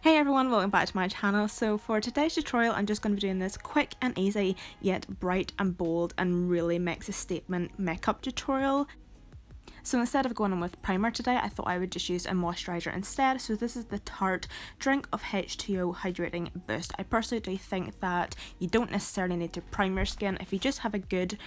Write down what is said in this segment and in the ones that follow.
Hey everyone, welcome back to my channel. So for today's tutorial I'm just going to be doing this quick and easy yet bright and bold and really makes a statement makeup tutorial. So instead of going on with primer today, I thought I would just use a moisturiser instead. So this is the Tarte Drink of H2O Hydrating Boost. I personally do think that you don't necessarily need to prime your skin if you just have a good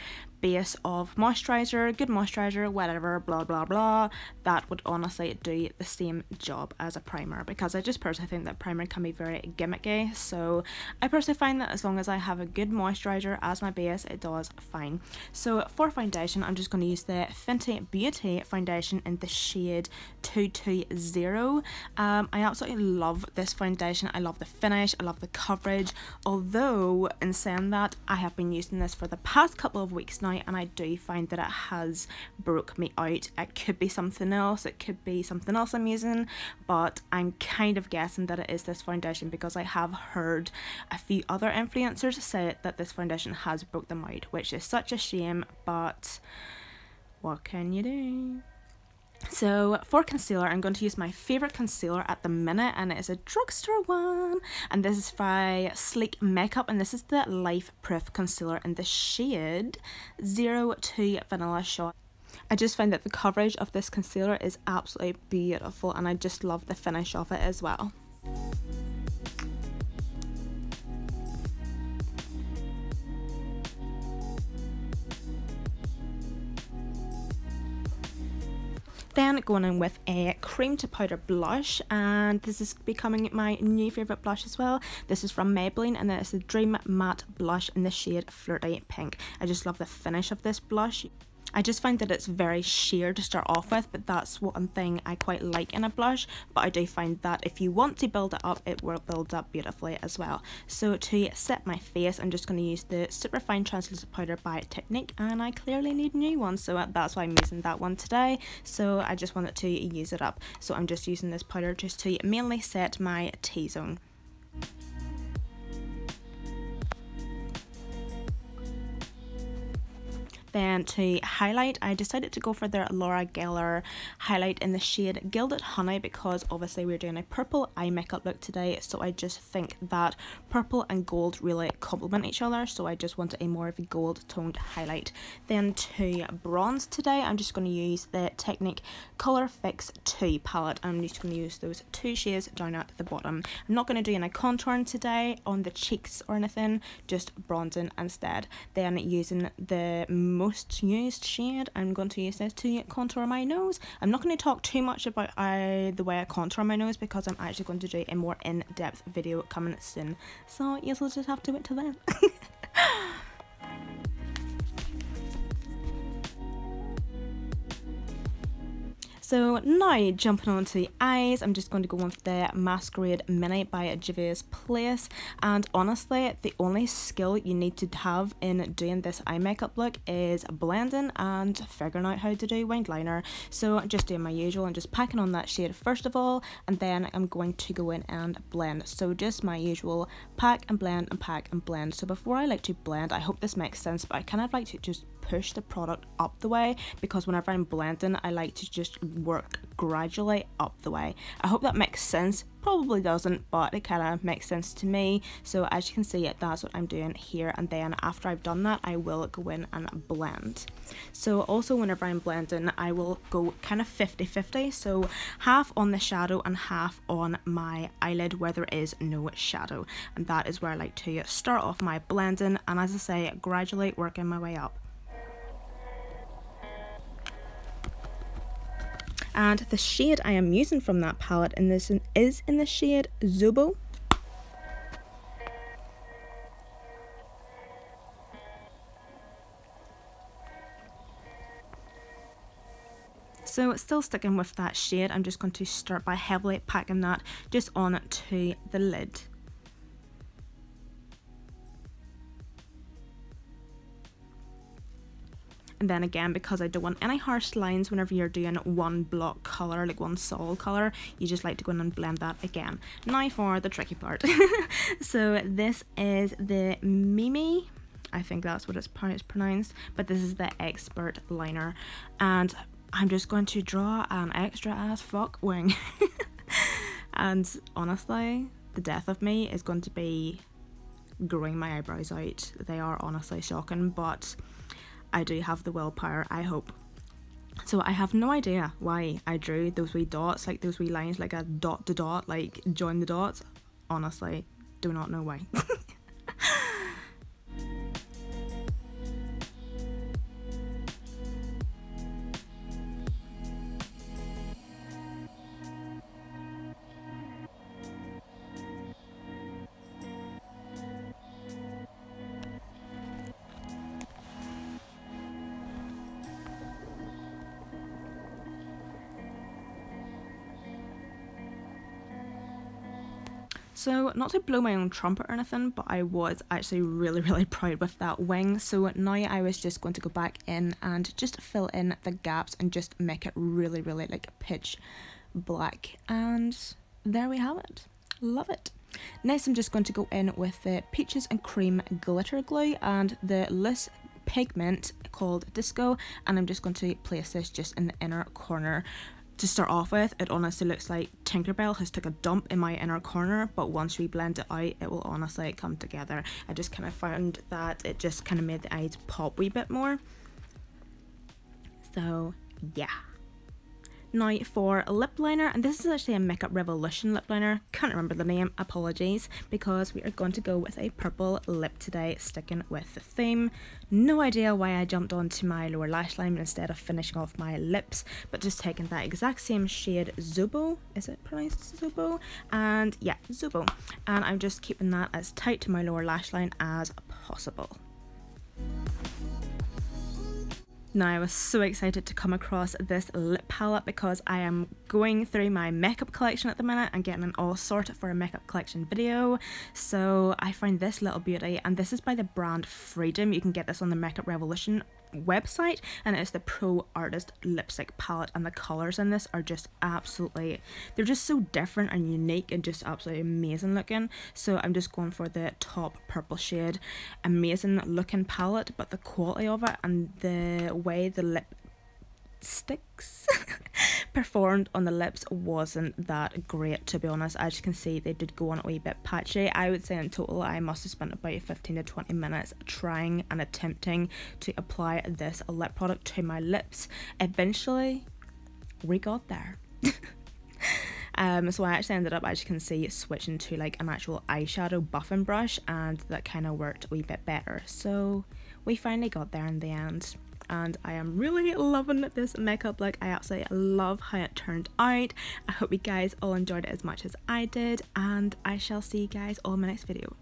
base of moisturiser, good moisturiser, whatever, blah blah blah. That would honestly do the same job as a primer, because I just personally think that primer can be very gimmicky. So I personally find that as long as I have a good moisturiser as my base, it does fine. So for foundation, I'm just going to use the Fenty Beauty foundation in the shade 220. I absolutely love this foundation. I love the finish, I love the coverage, although in saying that, I have been using this for the past couple of weeks now and I do find that it has broke me out. It could be something else, it could be something else I'm using, but I'm kind of guessing that it is this foundation because I have heard a few other influencers say that this foundation has broke them out, which is such a shame, but what can you do? So for concealer, I'm going to use my favourite concealer at the minute, and it is a drugstore one, and this is by Sleek Makeup, and this is the Life Proof Concealer in the shade 02 Vanilla Shot. I just find that the coverage of this concealer is absolutely beautiful, and I just love the finish of it as well. Then going in with a cream to powder blush, and this is becoming my new favourite blush as well. This is from Maybelline, and it's the Dream Matte Blush in the shade Flirty Pink. I just love the finish of this blush. I just find that it's very sheer to start off with, but that's one thing I quite like in a blush. But I do find that if you want to build it up, it will build up beautifully as well. So to set my face, I'm just going to use the Super Fine Translucent Powder by Technique, and I clearly need a new one, so that's why I'm using that one today. So I just wanted to use it up. So I'm just using this powder just to mainly set my T-zone. Then to highlight, I decided to go for their Laura Geller highlight in the shade Gilded Honey, because obviously we're doing a purple eye makeup look today, so I just think that purple and gold really complement each other, so I just wanted a more of a gold toned highlight. Then to bronze today, I'm just going to use the Technique Colour Fix 2 palette. I'm just going to use those two shades down at the bottom. I'm not going to do any contouring today on the cheeks or anything, just bronzing instead. Then using the most used shade, I'm going to use this to contour my nose. I'm not going to talk too much about the way I contour my nose, because I'm actually going to do a more in-depth video coming soon, so you'll just have to wait till then. So now jumping on to the eyes, I'm just going to go with the Masquerade Mini by Juvia's Place, and honestly the only skill you need to have in doing this eye makeup look is blending and figuring out how to do winged liner. So just doing my usual and just packing on that shade first of all, and then I'm going to go in and blend. So just my usual pack and blend and pack and blend. So before I like to blend, I hope this makes sense, but I kind of like to just push the product up the way, because whenever I'm blending I like to just work gradually up the way. I hope that makes sense. Probably doesn't, but it kind of makes sense to me. So as you can see, that's what I'm doing here, and then after I've done that I will go in and blend. So also whenever I'm blending I will go kind of 50-50, so half on the shadow and half on my eyelid where there is no shadow, and that is where I like to start off my blending, and as I say, gradually working my way up. And the shade I am using from that palette in this is in the shade Zobo. So still sticking with that shade, I'm just going to start by heavily packing that just on to the lid. And then again, because I don't want any harsh lines whenever you're doing one block colour, like one solid colour, you just like to go in and blend that again. Now for the tricky part. So this is the Mimi, I think that's what it's pronounced, but this is the Expert liner, and I'm just going to draw an extra as fuck wing. And honestly, the death of me is going to be growing my eyebrows out. They are honestly shocking, but I do have the willpower, I hope. So I have no idea why I drew those wee dots, like those wee lines, like a dot to dot, like join the dots. Honestly, do not know why. So, not to blow my own trumpet or anything, but I was actually really proud with that wing. So now I was just going to go back in and just fill in the gaps and just make it really like pitch black. And there we have it. Love it. Next I'm just going to go in with the Peaches and Cream glitter glue and the loose pigment called Disco, and I'm just going to place this just in the inner corner. To start off with, it honestly looks like Tinkerbell has took a dump in my inner corner, but once we blend it out, it will honestly come together. I just kind of found that it just kind of made the eyes pop a wee bit more. So yeah. Now for a lip liner, and this is actually a Makeup Revolution lip liner, can't remember the name, apologies, because we are going to go with a purple lip today, sticking with the theme. No idea why I jumped onto my lower lash line instead of finishing off my lips, but just taking that exact same shade Zobo, is it pronounced Zobo? And yeah, Zobo, and I'm just keeping that as tight to my lower lash line as possible. Now I was so excited to come across this lip palette because I am going through my makeup collection at the minute and getting it all sorted for a makeup collection video. So I found this little beauty, and this is by the brand Freedom. You can get this on the Makeup Revolution website, and it's the Pro Artist lipstick palette, and the colours in this are just absolutely, they're just so different and unique and just absolutely amazing looking. So I'm just going for the top purple shade. Amazing looking palette, but the quality of it and the way the lip sticks performed on the lips wasn't that great, to be honest. As you can see, they did go on a wee bit patchy. I would say in total I must have spent about 15 to 20 minutes trying and attempting to apply this lip product to my lips. Eventually we got there. So I actually ended up, as you can see, switching to like an actual eyeshadow buffing brush, and that kind of worked a wee bit better. So we finally got there in the end, and I am really loving this makeup look. I absolutely love how it turned out. I hope you guys all enjoyed it as much as I did, and I shall see you guys all in my next video.